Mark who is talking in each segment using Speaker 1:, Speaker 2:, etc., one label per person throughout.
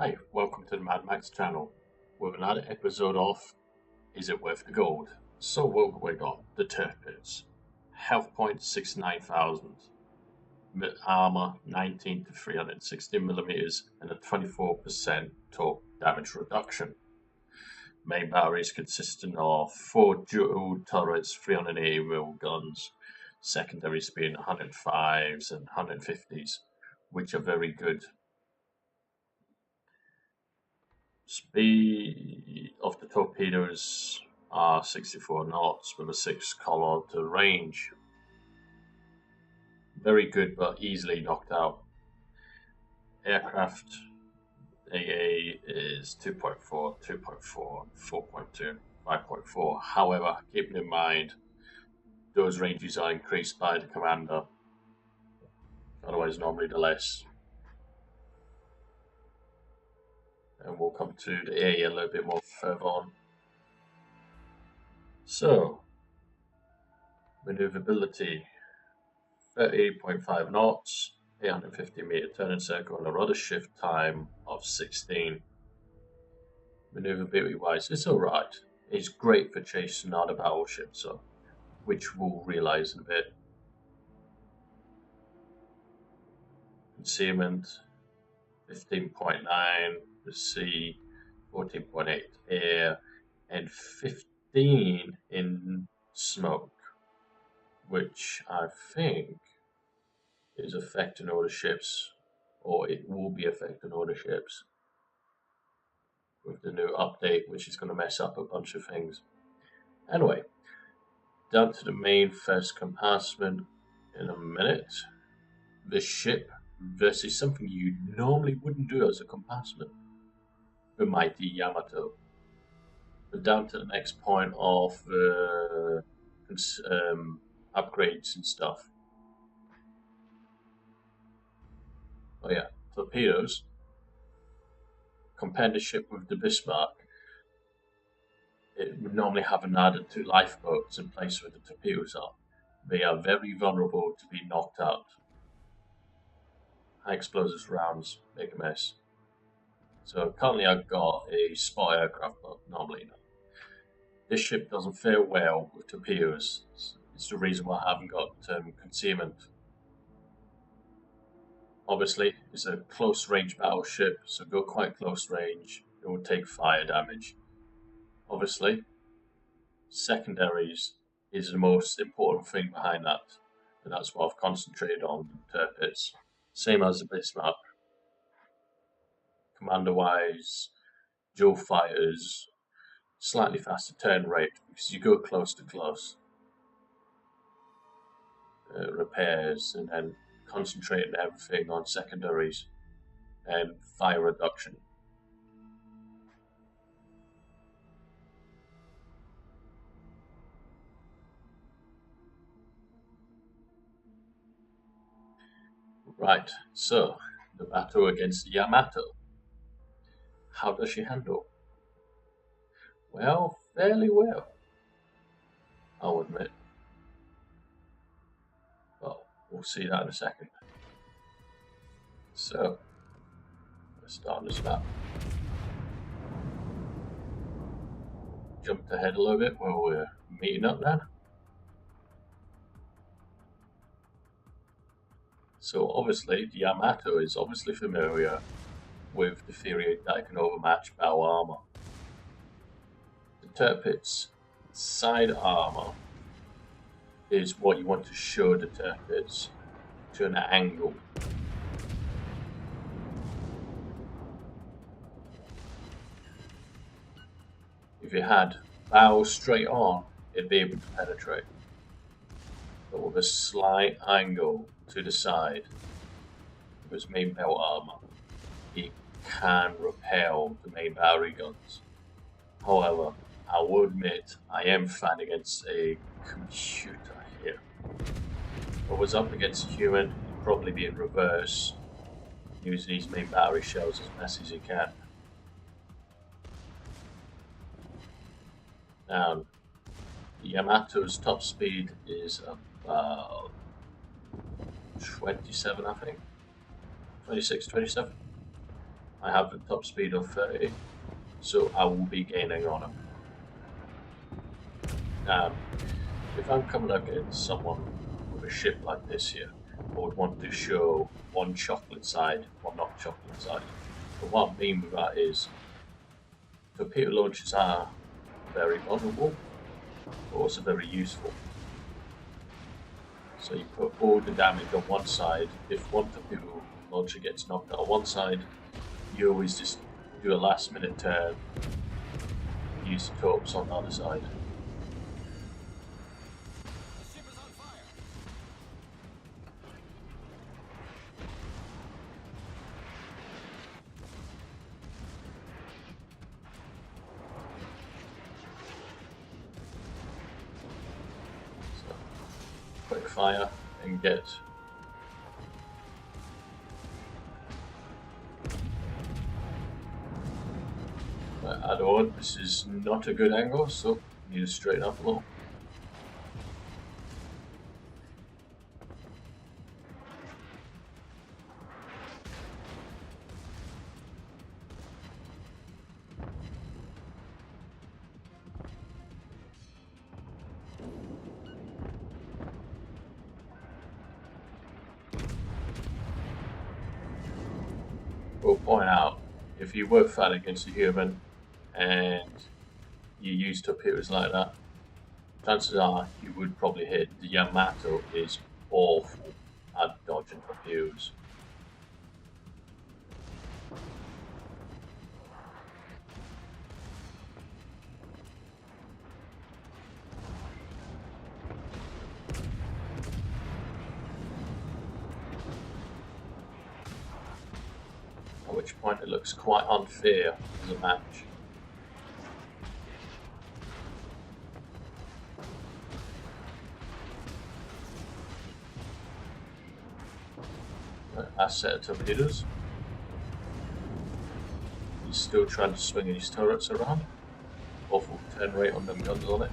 Speaker 1: Hi, welcome to the Mad Max channel with another episode of Is It Worth the Gold? So what we got? The Tirpitz. Health point 69,000. Armor 19 to 360 millimeters and a 24% total damage reduction. Main batteries consisting of 4 dual turrets, 380 mil guns, secondaries being 105s and 150s, which are very good. Speed of the torpedoes are 64 knots with a 6 kilometer range. Very good, but easily knocked out. Aircraft AA is 2.4, 2.4, 4.2, 5.4. However, keeping in mind those ranges are increased by the commander, otherwise normally the less. And we'll come to the AA a little bit more further on. So, maneuverability 38.5 knots, 850-meter turning circle, and a rudder shift time of 16. Maneuverability wise, it's alright. It's great for chasing other battleships, which we'll realise in a bit. Concealment 15.9, the sea 14.8 air, and 15 in smoke, which I think is affecting all the ships, or it will be affecting all the ships with the new update, which is going to mess up a bunch of things. Anyway, down to the main first compartment in a minute. The ship versus something you normally wouldn't do as a compartment, the mighty Yamato. But down to the next point of upgrades and stuff. Oh yeah, torpedoes. Compare the ship with the Bismarck. It would normally have another 2 lifeboats in place where the torpedoes are. They are very vulnerable to be knocked out. High explosives rounds make a mess. So currently I've got a spot aircraft, but normally not. This ship doesn't fare well with torpedoes. It's the reason why I haven't got concealment. Obviously, it's a close range battleship, so go quite close range. It will take fire damage. Obviously, secondaries is the most important thing behind that, and that's what I've concentrated on in Tirpitz. Same as the Bismarck. Commander-wise, dual fighters, slightly faster turn rate because you go close to close. Repairs, and then concentrating everything on secondaries and fire reduction. Right, so the battle against Yamato. How does she handle? Well, fairly well, I'll admit. Well, we'll see that in a second. So, let's start this map. Jumped ahead a little bit while we're meeting up then. So obviously, the Yamato is obviously familiar with the theory that it can overmatch battle armor. The Tirpitz side armor is what you want to show the Tirpitz to an angle. If you had bow straight on, it'd be able to penetrate. But with a slight angle to the side, with its main belt armor, it can repel the main battery guns. However, I will admit I am fighting against a computer here. If I was up against a human, it'd probably be in reverse, using these main battery shells as best as you can. Now, Yamato's top speed is about 27, I think. 26, 27. I have the top speed of 30, so I will be gaining on him. If I'm coming up against someone with a ship like this here, I would want to show one chocolate side, one not chocolate side. But what I mean with that is, torpedo launchers are very vulnerable, but also very useful. So you put all the damage on one side. If one torpedo launcher gets knocked out on one side, you always just do a last minute turn, use the torps on the other side. So, quick fire and get add on. This is not a good angle, so need to straighten up a little. We'll point out, if you were fighting against a human and you use torpedoes like that, chances are you would probably hit. The Yamato is awful at dodging torpedoes. At which point it looks quite unfair as a match. Last set of torpedoes. He's still trying to swing his turrets around. Awful turn rate on them guns on it.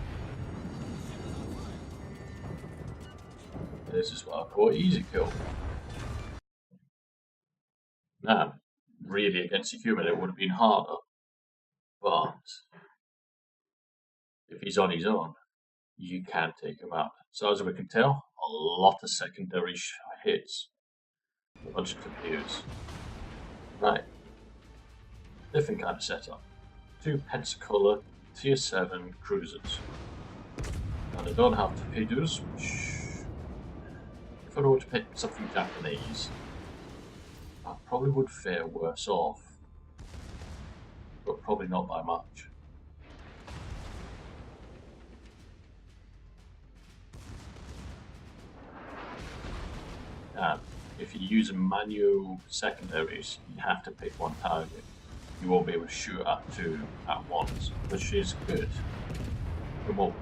Speaker 1: This is what I call easy kill. Now, really against a human it would have been harder, but if he's on his own, you can take him out. So as we can tell, a lot of secondary hits. A bunch of torpedoes. Right. Different kind of setup. 2 Pensacola Tier 7 cruisers. Now they don't have torpedoes, which if I were to pick something Japanese, I probably would fare worse off. But probably not by much. If you use manual secondaries, you have to pick one target. You won't be able to shoot at 2 at once, which is good remotely,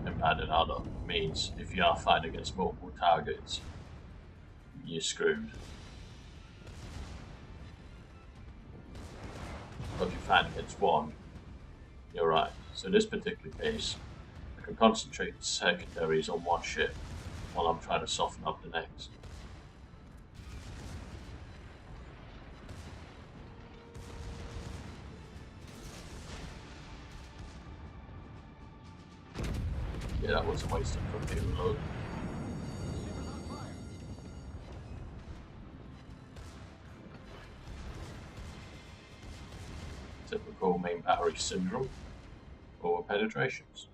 Speaker 1: and bad in other. Means if you are fighting against multiple targets, you're screwed. But if you're fighting against one, you're right. So in this particular case, I can concentrate secondaries on one ship while I'm trying to soften up the next. Yeah, that was a waste of torpedo load. Typical main battery syndrome or penetrations.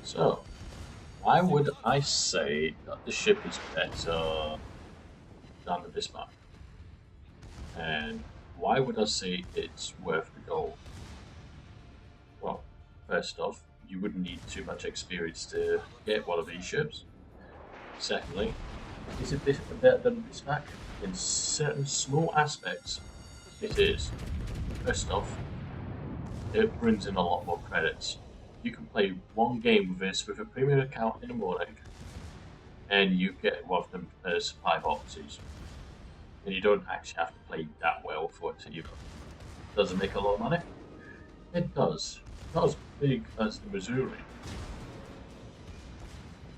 Speaker 1: So, why would I say that the ship is better than the Bismarck? And why would I say it's worth the gold? Well, first off, you wouldn't need too much experience to get one of these ships. Secondly, is it better than Bismack? In certain small aspects, it is. First off, it brings in a lot more credits. You can play one game with this with a premium account in the morning, and you get one of them supply boxes. And you don't actually have to play that well for it to either. Does it make a lot of money? It does. Not as big as the Missouri.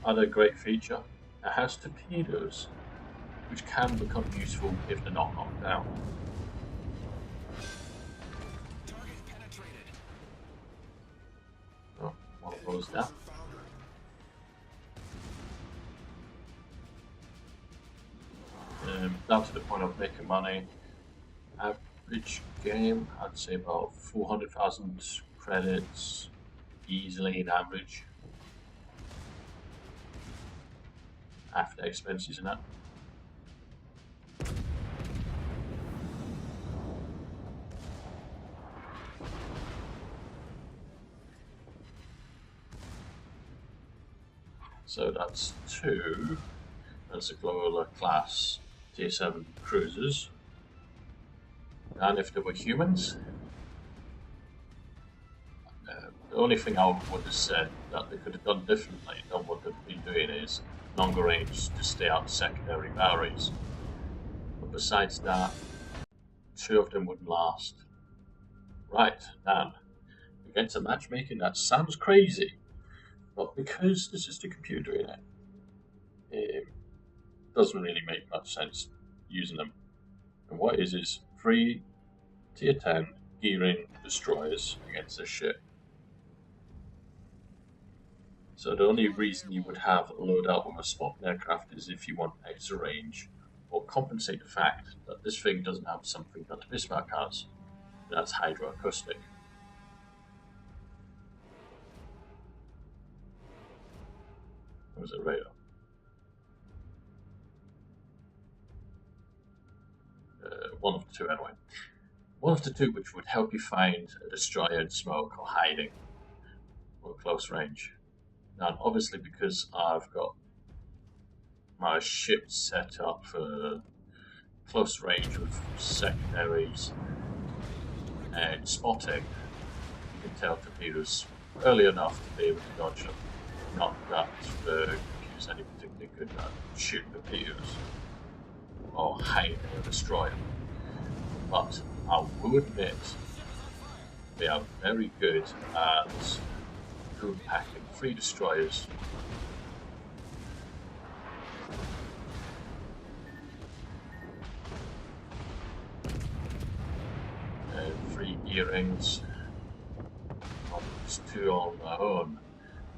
Speaker 1: Other great feature, it has torpedoes, which can become useful if they're not knocked down. Oh, one of those down. Down to the point of making money. Average game, I'd say about 400,000 credits easily in average. After expenses and that. So that's two Pensacola class Tier 7 cruisers. And if they were humans, the only thing I would have said that they could have done differently than what they've been doing is longer range to stay out secondary batteries. But besides that, two of them wouldn't last. Right, Dan, against a matchmaking that sounds crazy, but because this is the computer in it, it doesn't really make much sense using them. And what is 3 Tier 10 gearing destroyers against this ship. So the only reason you would have a loadout with a spot aircraft is if you want extra range, or compensate the fact that this thing doesn't have something that the Bismarck has. That's hydroacoustic. Or was it radar? One of the two anyway. One of the two which would help you find a destroyer in smoke or hiding or close range. Now, obviously, because I've got my ship set up for close range with secondaries and spotting, you can tell torpedoes early enough to be able to dodge them. Not that the computer's any particularly good at shooting torpedoes or hiding a destroyer. But I will admit they are very good at group packing 3 destroyers. And 3 gearings. Just 2 on their own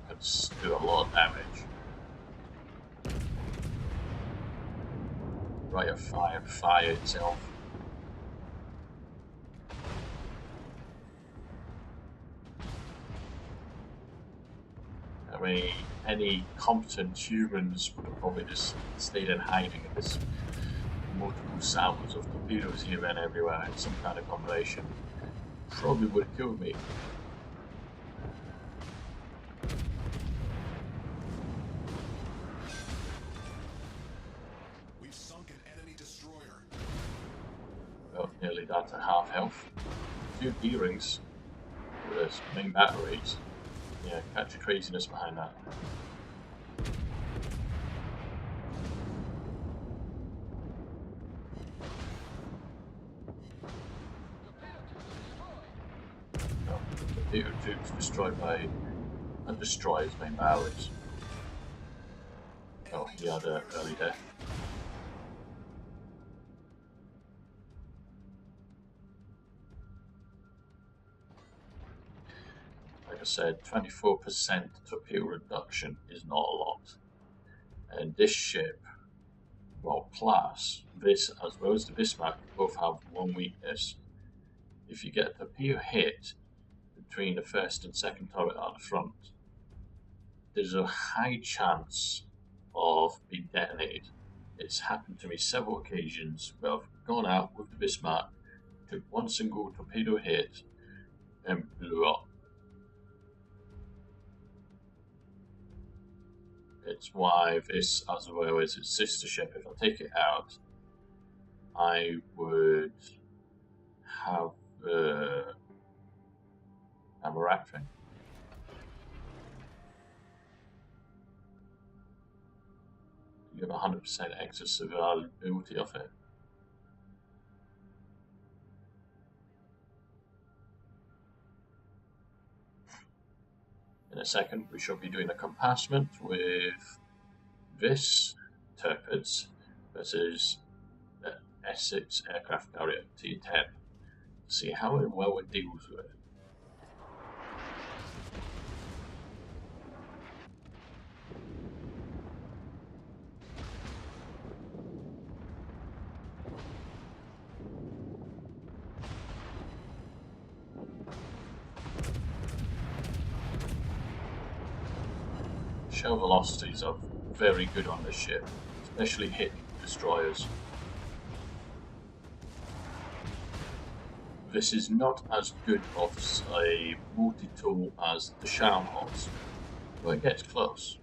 Speaker 1: can do a lot of damage. Right at fire itself. I mean, any competent humans would have probably just stayed in hiding in this multiple samples of torpedoes here and everywhere in some kind of combination. Probably would have killed me.
Speaker 2: We've sunk an enemy destroyer.
Speaker 1: Well, nearly down to half health. 2 gearings with his main batteries. Yeah, catch the craziness behind that. No, the torpedo tube's destroyed by and destroy his main batteries. Oh, he had an early death. Like I said, 24% torpedo reduction is not a lot. And this ship, well, class, this as well as the Bismarck, both have one weakness. If you get a torpedo hit between the first and second turret at the front, there's a high chance of being detonated. It's happened to me several occasions where I've gone out with to Bismarck, took one single torpedo hit, and blew up. It's why this, as well as its sister ship, if I take it out, I would have Amaratri. You have 100% excess survivability of it. In a second, we shall be doing a compassment with this Tirpitz versus the Essex aircraft carrier T-10. See how well it deals with it. Shell velocities are very good on this ship, especially hitting destroyers. This is not as good of a multi-tool as the Schaumholz, but it gets close.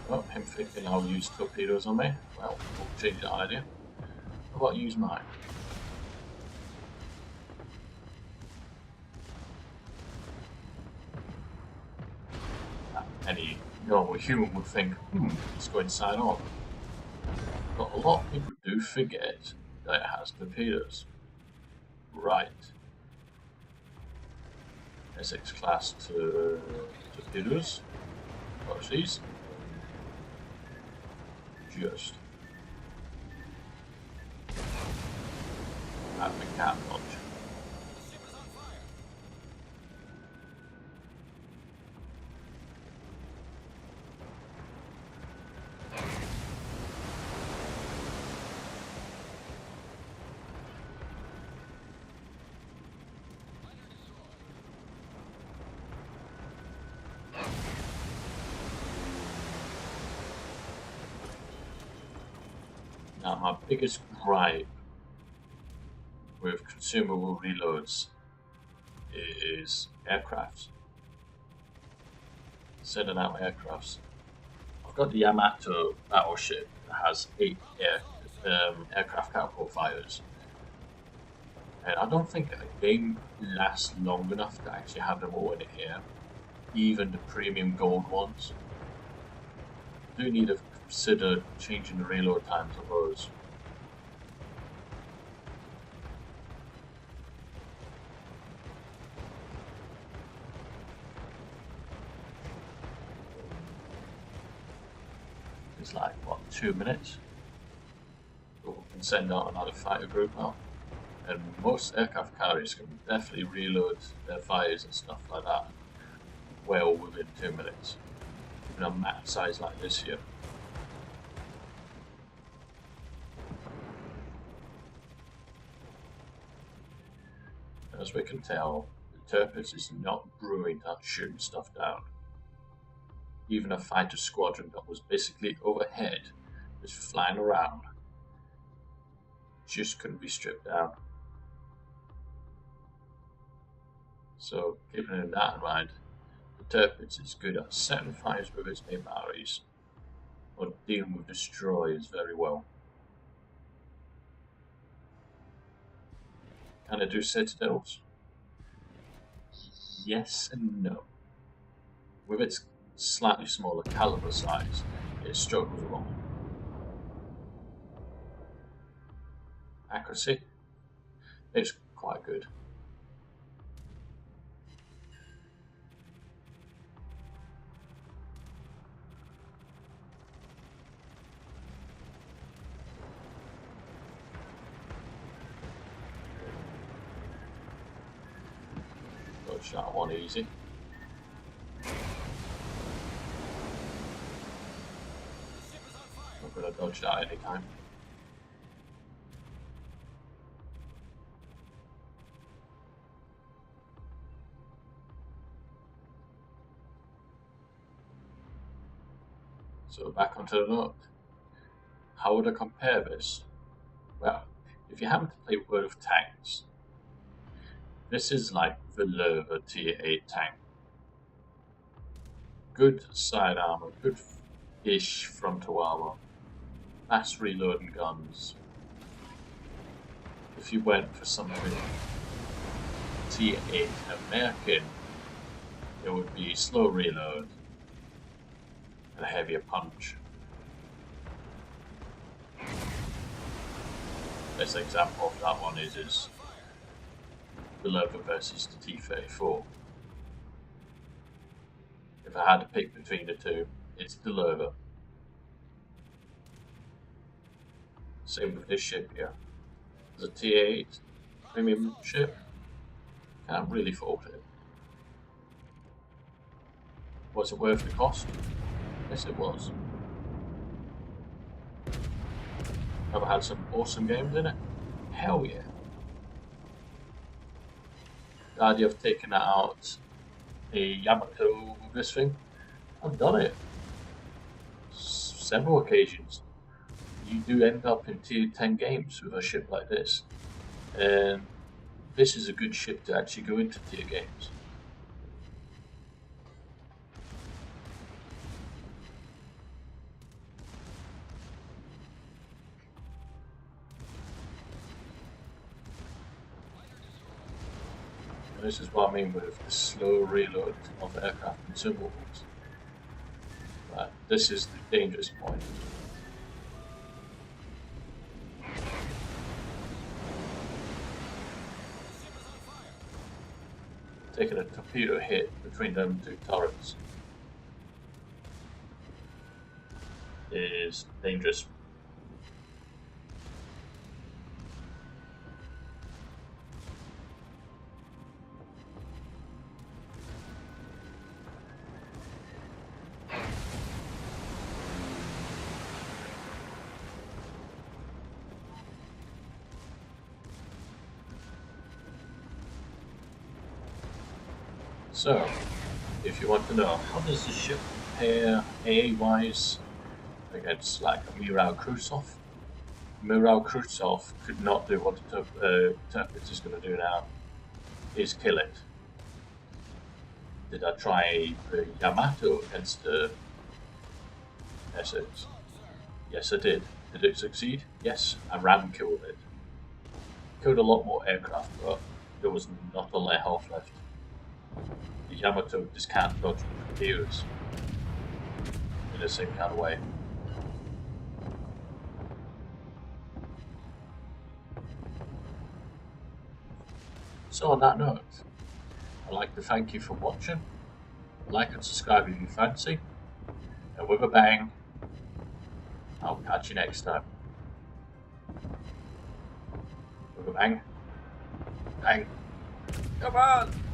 Speaker 1: Well, him thinking I'll use torpedoes on me. Well, we'll change that idea. How about use mine? Any normal human would think, let's go inside on. But a lot of people do forget that it has torpedoes. Right. Essex class torpedoes. Watch these. Just at the cat launch. Now, my biggest gripe with consumable reloads is aircrafts. Sending out aircrafts. I've got the Yamato battleship that has 8 aircraft catapult fires. And I don't think a game lasts long enough to actually have them all in the air, even the premium gold ones. I do need to consider changing the reload times of those. It's like, what, 2 minutes? But we can send out another fighter group out. And most aircraft carriers can definitely reload their fires and stuff like that well within 2 minutes. Even a map size like this here. As we can tell, the Tirpitz is not brewing at shooting stuff down. Even a fighter squadron that was basically overhead, just flying around, just couldn't be stripped down. So, keeping that in mind, the Tirpitz is good at setting fires with its main batteries, or dealing with destroyers very well. Can it do citadels? Yes and no. With its slightly smaller caliber size, it struggles a lot. Accuracy? It's quite good. Dodge that one easy. I'm going to dodge that anytime. So back onto the note. How would I compare this? Well, if you happen to play World of Tanks, this is like the lower tier 8 tank. Good side armor, good-ish frontal armor, fast reloading guns. If you went for something tier 8 American, it would be slow reload and a heavier punch. Best example of that one is the Lover versus the T-34. If I had to pick between the two, it's the Lover. Same with this ship here. It's a T8 premium ship. Can't really fault it. Was it worth the cost? Yes, it was. Have I had some awesome games in it? Hell yeah. The idea of taking that out a Yamato with this thing, I've done it. Several occasions. You do end up in tier 10 games with a ship like this. And this is a good ship to actually go into tier games. And this is what I mean with the slow reload of aircraft consumables. But this is the dangerous point. Taking a torpedo hit between them two turrets is dangerous. So, if you want to know, how does the ship compare AA-wise against like a Miral Krusov? Miral Krusov could not do what the Tirpitz is going to do now, is kill it. Did I try the Yamato against the Essex? Yes, I did. Did it succeed? Yes, I ram killed it. Killed a lot more aircraft, but there was not a lot health left. The Yamato just can't dodge the torpedoes in the same kind of way. So on that note, I'd like to thank you for watching. Like and subscribe if you fancy. And with a bang, I'll catch you next time. With a bang. Bang. Come on!